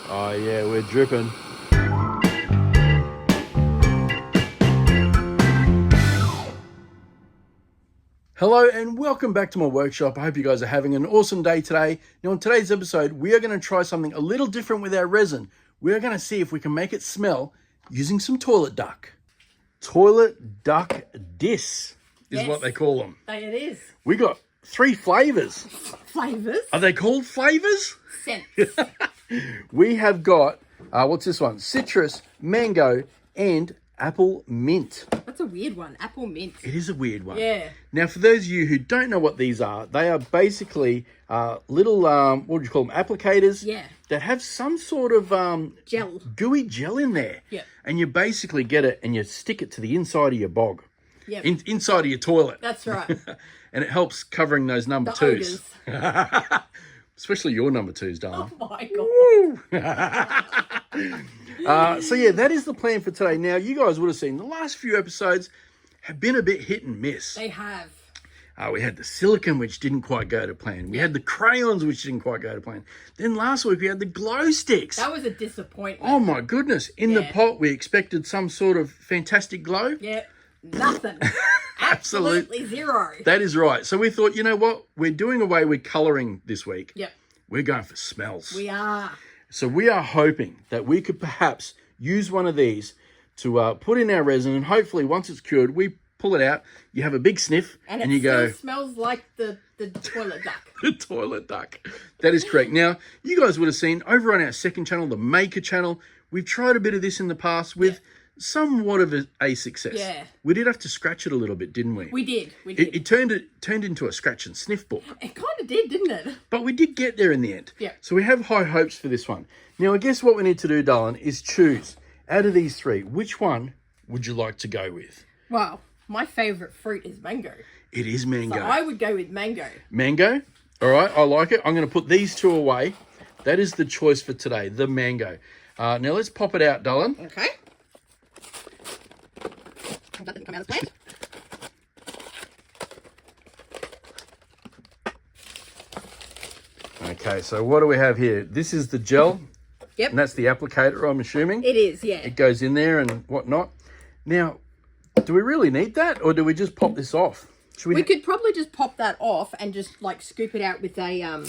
Oh yeah, we're dripping. Hello and welcome back to my workshop. I hope you guys are having an awesome day today. Now in today's episode, we are going to try something a little different with our resin. We are going to see if we can make it smell using some toilet duck. Toilet duck dis is what they call them. It is. We got 3 flavors. Flavors? Are they called flavors? Scents. We have got, what's this one? Citrus, mango, and apple mint. That's a weird one. Apple mint. It is a weird one. Yeah. Now, for those of you who don't know what these are, they are basically little, what would you call them, applicators? Yeah. That have some sort of Gel. gooey gel in there. Yep. And you basically get it and you stick it to the inside of your bog. Yep. Inside of your toilet. That's right. And it helps covering those number The twos. odors. Especially your number twos, darling. Oh my God. So yeah, that is the plan for today. Now, you guys would have seen the last few episodes have been a bit hit and miss. They have. We had the silicone, which didn't quite go to plan. We had the crayons, which didn't quite go to plan. Then last week we had the glow sticks. That was a disappointment. Oh my goodness. In the pot, we expected some sort of fantastic glow. Yeah. Nothing. Absolutely zero. That is right. So we thought, you know what? We're doing away with colouring this week. Yep. We're going for smells. We are. So we are hoping that we could perhaps use one of these to put in our resin, and hopefully once it's cured, we pull it out, you have a big sniff, and you go... smells like the toilet duck. The toilet duck. That is correct. Now, you guys would have seen over on our second channel, the Maker channel, we've tried a bit of this in the past with somewhat of a success. Yeah. We did have to scratch it a little bit, didn't we? We did. We did. It turned into a scratch and sniff book. It kind of did, didn't it? But we did get there in the end. Yeah. So we have high hopes for this one. Now, I guess what we need to do, darling, is choose out of these 3, which one would you like to go with? Well, my favourite fruit is mango. It is mango. So I would go with mango. Mango? All right, I like it. I'm going to put these 2 away. That is the choice for today, the mango. Now, let's pop it out, darling. Okay. That didn't come out as planned. Okay, so what do we have here? This is the gel. Yep. And that's the applicator, I'm assuming. It is, yeah. It goes in there and whatnot. Now, do we really need that, or do we just pop this off? We could probably just pop that off and just like scoop it out with a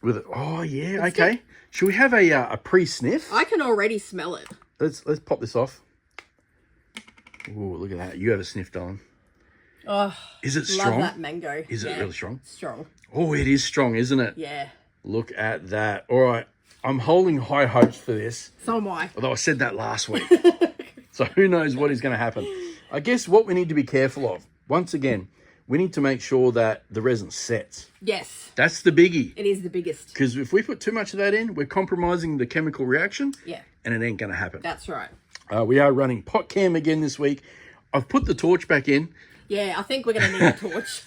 With it? Oh yeah, okay. Should we have a pre-sniff? I can already smell it. Let's pop this off. Ooh, look at that. You have a sniff, darling. Oh, is it strong? Love that mango. Is it really strong? Strong. Oh, it is strong, isn't it? Yeah. Look at that. All right. I'm holding high hopes for this. So am I. Although I said that last week. So who knows what is going to happen. I guess what we need to be careful of, once again, we need to make sure that the resin sets. Yes. That's the biggie. It is the biggest. Because if we put too much of that in, we're compromising the chemical reaction. Yeah. And it ain't going to happen. That's right. We are running pot cam again this week. I've put the torch back in. Yeah, I think we're going to need a torch.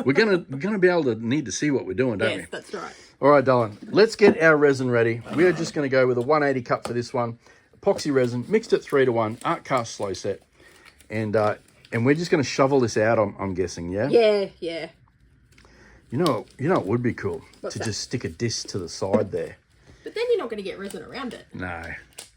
we're gonna be able to need to see what we're doing, don't we? Yes, that's right. All right, darling. Let's get our resin ready. We are just going to go with a 180 cup for this one. Epoxy resin, mixed at 3-to-1, art cast slow set. And we're just going to shovel this out, I'm guessing, yeah? Yeah, yeah. You know it would be cool What's to that? just stick a disc to the side there. But then you're not going to get resin around it. No.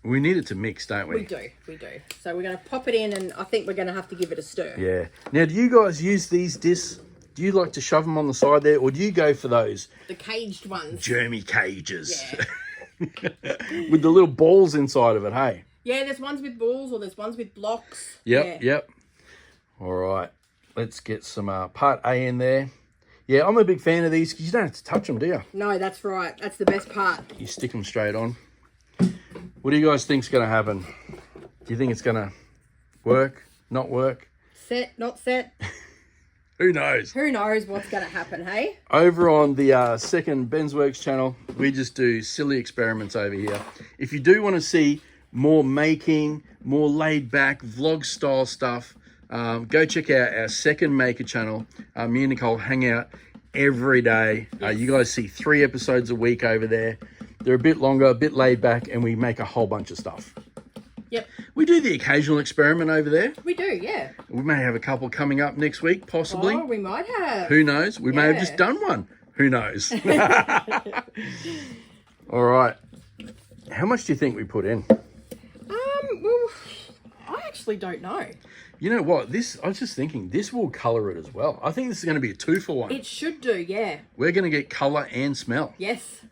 We need it to mix, don't we? We do. So we're going to pop it in, and I think we're going to have to give it a stir. Yeah. Now, do you guys use these discs? Do you like to shove them on the side there, or do you go for those The caged ones. germy cages? Yeah. With the little balls inside of it, hey? Yeah, there's ones with balls or there's ones with blocks. Yep. All right. Let's get some part A in there. Yeah, I'm a big fan of these because you don't have to touch them, do you? No, that's right. That's the best part. You stick them straight on. What do you guys think's going to happen? Do you think it's going to work, not work? Set, not set. Who knows? Who knows what's going to happen, hey? Over on the second BENSWORX channel, we just do silly experiments over here. If you do want to see more making, more laid back, vlog style stuff, go check out our second Maker channel. Me and Nicole hang out every day. You guys see 3 episodes a week over there. They're a bit longer, a bit laid back, and we make a whole bunch of stuff. Yep. We do the occasional experiment over there. We do, yeah. We may have a couple coming up next week, possibly. Oh, we might have. Who knows? We may have just done one. Who knows? All right. How much do you think we put in? Well, I actually don't know. You know what? I was just thinking, this will colour it as well. I think this is going to be a 2-for-1. It should do, yeah. We're going to get colour and smell. Yes.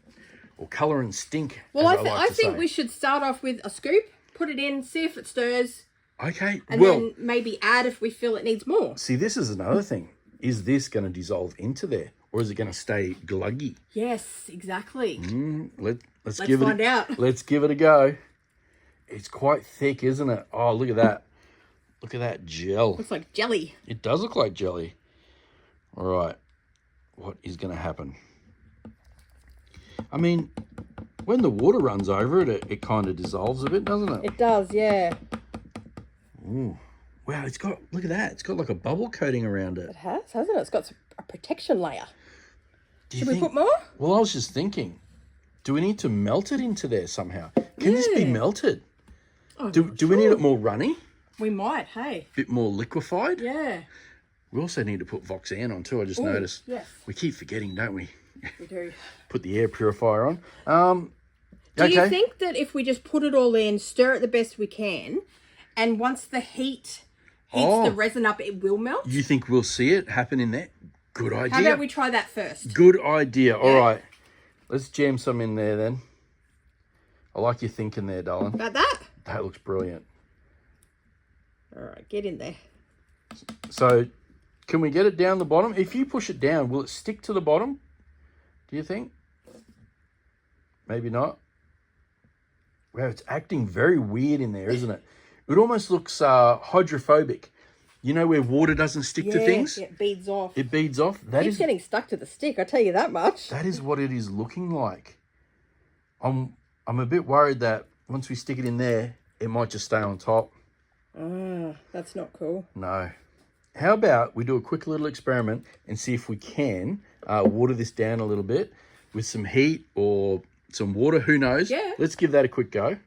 Or colour and stink. Well, I think we should start off with a scoop, put it in, see if it stirs. Okay. And then maybe add if we feel it needs more. See, this is another thing. Is this going to dissolve into there? Or is it going to stay gluggy? Yes, exactly. Let's find out. Let's give it a go. It's quite thick, isn't it? Oh, look at that. Look at that gel. Looks like jelly. It does look like jelly. All right. What is going to happen? I mean, when the water runs over it, it kind of dissolves a bit, doesn't it? It does, yeah. Ooh. Wow, look at that. It's got like a bubble coating around it. It has, hasn't it? It's got a protection layer. Should we put more? Well, I was just thinking, do we need to melt it into there somehow? Can this be melted? Do we need it more runny? We might, hey. Bit more liquefied? Yeah. We also need to put Voxan on too, I just noticed. Yes. We keep forgetting, don't we? We do. Put the air purifier on. Do you think that if we just put it all in, stir it the best we can, and once the heat heats the resin up, it will melt? You think we'll see it happen in there? Good idea. How about we try that first? Good idea. Yeah. All right. Let's jam some in there then. I like your thinking there, darling. About that? That looks brilliant. All right, get in there. So, can we get it down the bottom? If you push it down, will it stick to the bottom? Do you think? Maybe not. Wow, it's acting very weird in there, isn't it? It almost looks hydrophobic. You know where water doesn't stick to things? Yeah, it beads off. It beads off. It's getting stuck to the stick, I tell you that much. That is what it is looking like. I'm a bit worried that once we stick it in there, it might just stay on top. That's not cool. No. How about we do a quick little experiment and see if we can water this down a little bit with some heat or some water, who knows? Yeah. Let's give that a quick go.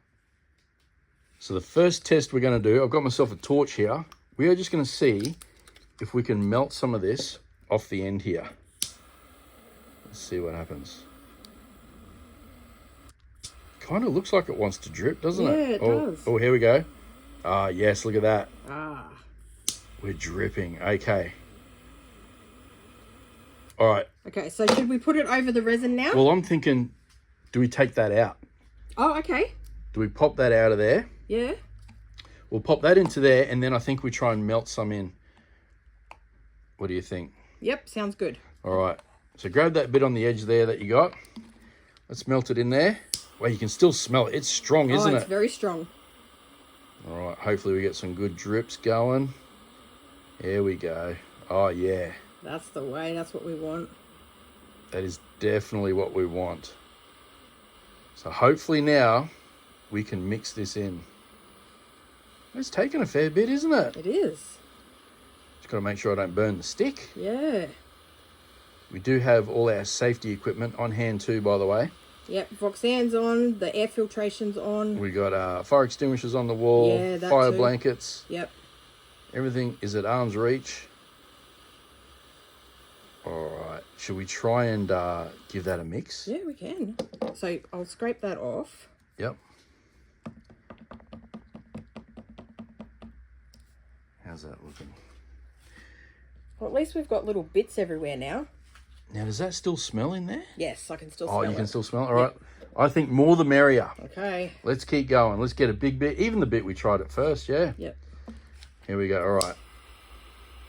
So the first test we're going to do, I've got myself a torch here. We are just going to see if we can melt some of this off the end here. Let's see what happens. Kind of looks like it wants to drip, doesn't it? Yeah, it does. Oh, here we go. Ah, yes, look at that. Ah. We're dripping. Okay. All right. Okay, so should we put it over the resin now? Well, I'm thinking, do we take that out? Oh, okay. Do we pop that out of there? Yeah. We'll pop that into there, and then I think we try and melt some in. What do you think? Yep, sounds good. All right. So grab that bit on the edge there that you got. Let's melt it in there. Well, you can still smell it. It's strong, isn't it? It's very strong. All right. Hopefully we get some good drips going. There we go. Oh, yeah. That's the way. That's what we want. That is definitely what we want. So hopefully now we can mix this in. It's taken a fair bit, isn't it? It is. Just got to make sure I don't burn the stick. Yeah. We do have all our safety equipment on hand too, by the way. Yep, Voxan's on, the air filtration's on. We got fire extinguishers on the wall, Yeah, that fire too. blankets. Yep. Everything is at arm's reach. All right. Should we try and give that a mix? Yeah, we can. So I'll scrape that off. Yep. How's that looking? Well, at least we've got little bits everywhere now. Now, does that still smell in there? Yes, I can still smell it. Oh, you can still smell it? All right. I think more the merrier. Okay. Let's keep going. Let's get a big bit. Even the bit we tried at first, yeah? Yep. Here we go. All right.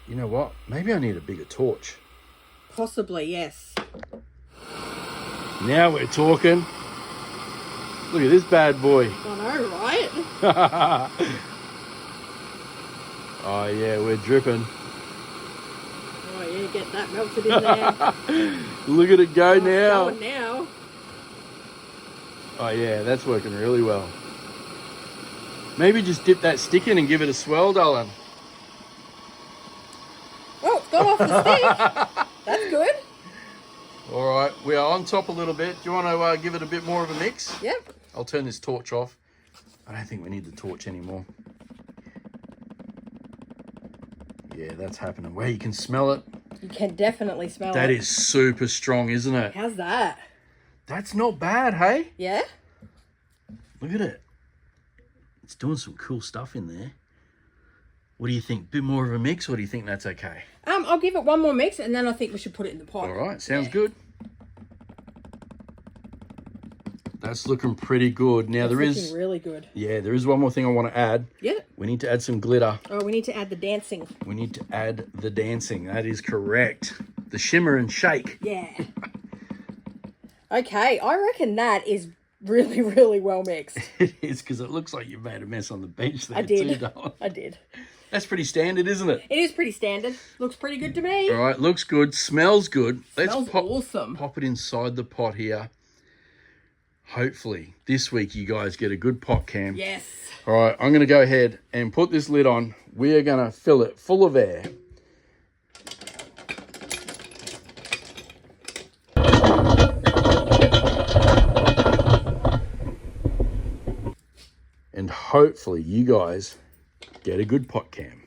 You know what? Maybe I need a bigger torch. Possibly, yes. Now we're talking. Look at this bad boy. I know, right? Oh, yeah, we're dripping. Oh, yeah, get that melted in there. Look at it go now. It's going now. Oh, yeah, that's working really well. Maybe just dip that stick in and give it a swirl, darling. Oh, it's gone off the stick. That's good. All right, we are on top a little bit. Do you want to give it a bit more of a mix? Yep. I'll turn this torch off. I don't think we need the torch anymore. Yeah, that's happening. Wow, you can smell it. You can definitely smell it. That is super strong, isn't it? How's that? That's not bad, hey? Yeah? Look at it. It's doing some cool stuff in there. What do you think? Bit more of a mix, or do you think that's okay? I'll give it one more mix, and then I think we should put it in the pot. All right, sounds good. That's looking pretty good. Now That's there is looking really good. Yeah, there is one more thing I want to add. Yeah. We need to add some glitter. Oh, we need to add the dancing. We need to add the dancing. That is correct. The shimmer and shake. Yeah. Okay, I reckon that is really, really well mixed. It is, because it looks like you've made a mess on the beach there. I did. Too, darling. I did. That's pretty standard, isn't it? It is pretty standard. Looks pretty good to me. All right, looks good. Smells good. Smells awesome. Pop it inside the pot here. Hopefully, this week you guys get a good pot cam. Yes. All right, I'm going to go ahead and put this lid on. We are going to fill it full of air. And hopefully you guys get a good pot cam.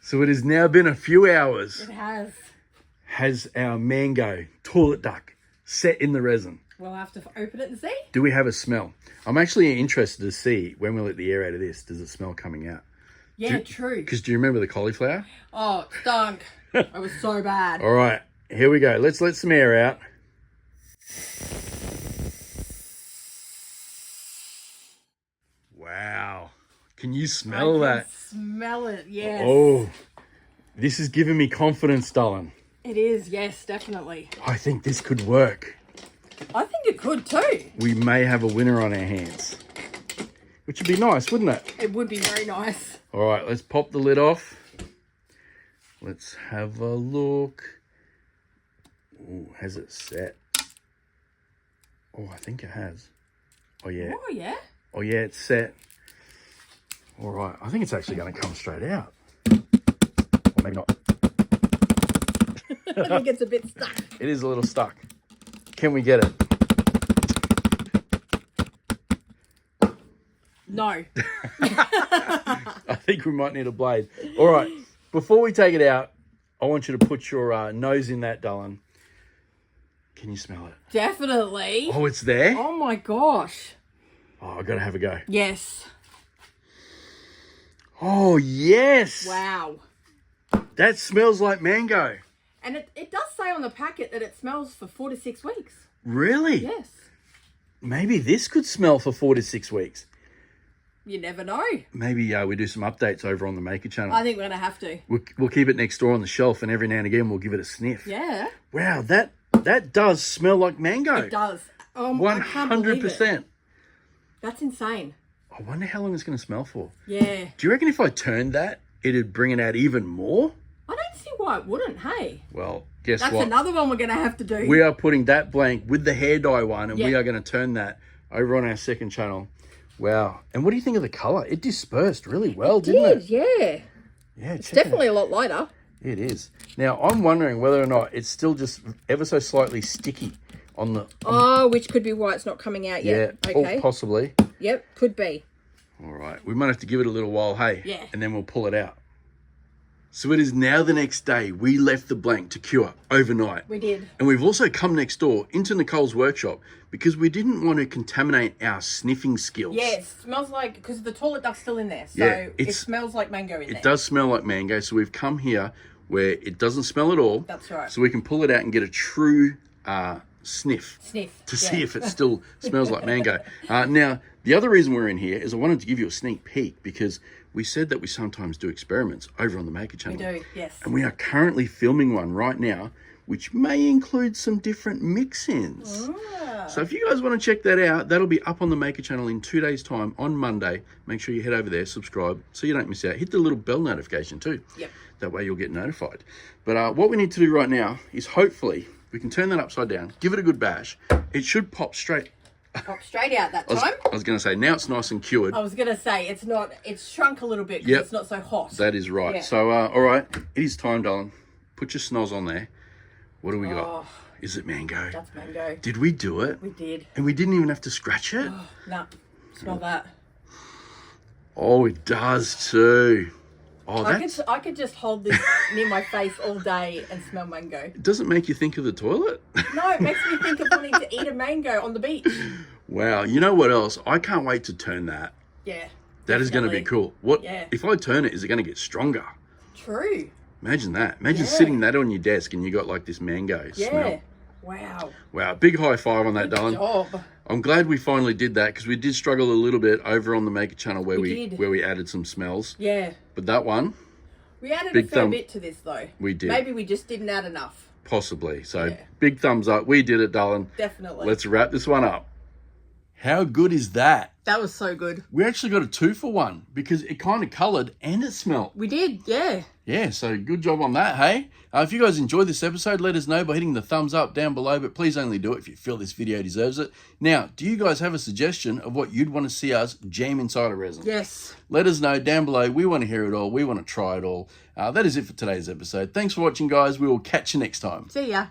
So it has now been a few hours. It has. Has our mango toilet duck set in the resin? We'll have to open it and see. Do we have a smell? I'm actually interested to see when we let the air out of this, does it smell coming out? Yeah, true. Because do you remember the cauliflower? Oh, it stunk. It was so bad. All right, here we go. Let's let some air out. Wow. Can you smell that? Smell it, yes. Oh, this is giving me confidence, darling. It is, yes, definitely. I think this could work. I think it could too. We may have a winner on our hands, which would be nice, wouldn't it? It would be very nice. All right, let's pop the lid off. Let's have a look. Ooh, has it set? Oh, I think it has. Oh, yeah. Oh, yeah. Oh, yeah, it's set. All right, I think it's actually going to come straight out. Or maybe not. I think it's a bit stuck. It is a little stuck. Can we get it? No. I think we might need a blade. All right, before we take it out, I want you to put your nose in that, darling. Can you smell it? Definitely. Oh, it's there? Oh my gosh. Oh, I've got to have a go. Yes. Oh, yes. Wow. That smells like mango. And it does say on the packet that it smells for 4 to 6 weeks. Really? Yes. Maybe this could smell for 4 to 6 weeks. You never know. Maybe we do some updates over on the Maker channel. I think we're going to have to. We'll keep it next door on the shelf, and every now and again we'll give it a sniff. Yeah. Wow, that does smell like mango. It does. 100%. That's insane. I wonder how long it's going to smell for. Yeah. Do you reckon if I turned that, it'd bring it out even more? I don't see why it wouldn't, hey? Well, guess That's what? another one we're going to have to do. We are putting that blank with the hair dye one, and we Yeah. are going to turn that over on our second channel. Wow. And what do you think of the colour? It dispersed really well, didn't it? Yeah. Yeah, It's definitely a lot lighter. It is. Now, I'm wondering whether or not it's still just ever so slightly sticky on the... Oh, which could be why it's not coming out yet. Yeah, Okay. possibly. Yep, could be. All right. We might have to give it a little while, hey? Yeah. And then we'll pull it out. So it is now the next day. We left the blank to cure overnight. We did. And we've also come next door into Nicole's workshop because we didn't want to contaminate our sniffing skills. Yeah, it smells like, because the toilet duck's still in there. So Yeah, it smells like mango in there. It does smell like mango. So we've come here where it doesn't smell at all. That's right. So we can pull it out and get a true sniff to Yeah. see if it still smells like mango. Now, the other reason we're in here is I wanted to give you a sneak peek because we said that we sometimes do experiments over on the Maker channel. We do, yes. And we are currently filming one right now, which may include some different mix-ins. So if you guys want to check that out, that'll be up on the Maker channel in 2 days' time on Monday. Make sure you head over there, subscribe, so you don't miss out. Hit the little bell notification too. Yep. That way you'll get notified. But what we need to do right now is hopefully we can turn that upside down, give it a good bash. It should pop straight. Pop straight out that time. I was going to say, now it's nice and cured. I was going to say, it's shrunk a little bit because it's not so hot. That is right. Yeah. So, all right, it is time, darling. Put your snoz on there. What do we got? Is it mango? That's mango. Did we do it? We did. And we didn't even have to scratch it? No. Smell that. Oh, it does too. Oh, I could just hold this near my face all day and smell mango. It doesn't make you think of the toilet? No, it makes me think of wanting to eat a mango on the beach. Wow. You know what else? I can't wait to turn that. Yeah. That is going to be cool. If I turn it, is it going to get stronger? True. Imagine that. Imagine sitting that on your desk and you got like this mango smell. Wow. Wow. Big high five on that, darling. Good job. I'm glad we finally did that because we did struggle a little bit over on the Maker channel where we added some smells. Yeah. But that one. We added a fair bit to this though. We did. Maybe we just didn't add enough. Possibly. So big thumbs up. We did it, darling. Definitely. Let's wrap this one up. How good is that? That was so good. We actually got a 2-for-1 because it kind of coloured and it smelled. We did, yeah. Yeah, so good job on that, hey? If you guys enjoyed this episode, let us know by hitting the thumbs up down below, but please only do it if you feel this video deserves it. Now, do you guys have a suggestion of what you'd want to see us jam inside a resin? Yes. Let us know down below. We want to hear it all. We want to try it all. That is it for today's episode. Thanks for watching, guys. We will catch you next time. See ya.